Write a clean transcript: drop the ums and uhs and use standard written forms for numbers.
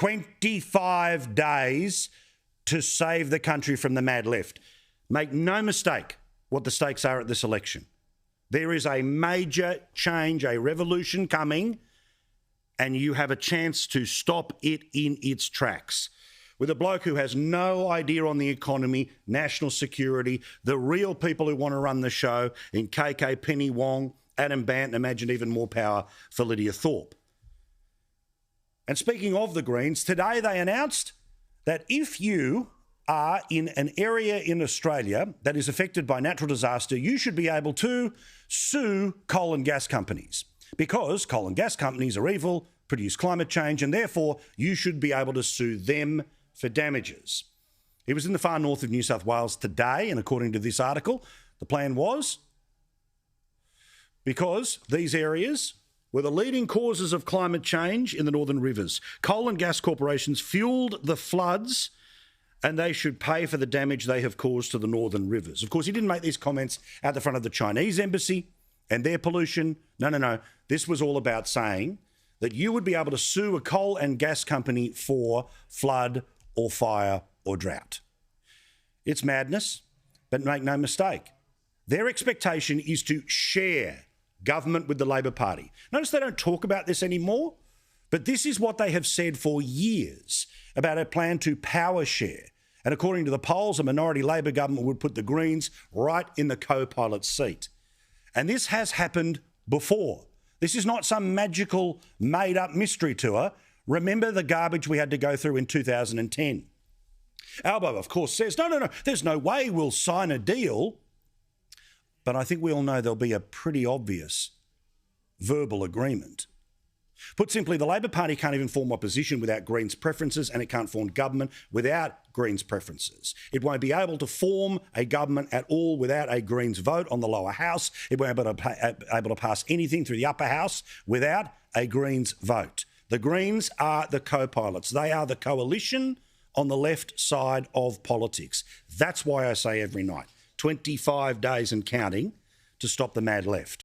25 days to save the country from the mad left. Make no mistake what the stakes are at this election. There is a major change, a revolution coming, and you have a chance to stop it in its tracks. With a bloke who has no idea on the economy, national security, the real people who want to run the show in KK, Penny Wong, Adam Bandt, imagine even more power for Lydia Thorpe. And speaking of the Greens, today they announced that if you are in an area in Australia that is affected by natural disaster, you should be able to sue coal and gas companies because coal and gas companies are evil, produce climate change, and therefore you should be able to sue them for damages. It was in the far north of New South Wales today, and according to this article, the plan was because these areas were the leading causes of climate change in the Northern Rivers. Coal and gas corporations fueled the floods and they should pay for the damage they have caused to the Northern Rivers. Of course, he didn't make these comments at the front of the Chinese embassy and their pollution. No. This was all about saying that you would be able to sue a coal and gas company for flood or fire or drought. It's madness, but make no mistake. Their expectation is to share government with the Labor Party. Notice they don't talk about this anymore, but this is what they have said for years about a plan to power share. And according to the polls, a minority Labor government would put the Greens right in the co-pilot seat. And this has happened before. This is not some magical made-up mystery tour. Remember the garbage we had to go through in 2010. Albo, of course, says, no, there's no way we'll sign a deal. But I think we all know there'll be a pretty obvious verbal agreement. Put simply, the Labor Party can't even form opposition without Greens' preferences, and it can't form government without Greens' preferences. It won't be able to form a government at all without a Greens vote on the lower house. It won't be able to pass anything through the upper house without a Greens vote. The Greens are the co-pilots. They are the coalition on the left side of politics. That's why I say every night, 25 days and counting to stop the mad left.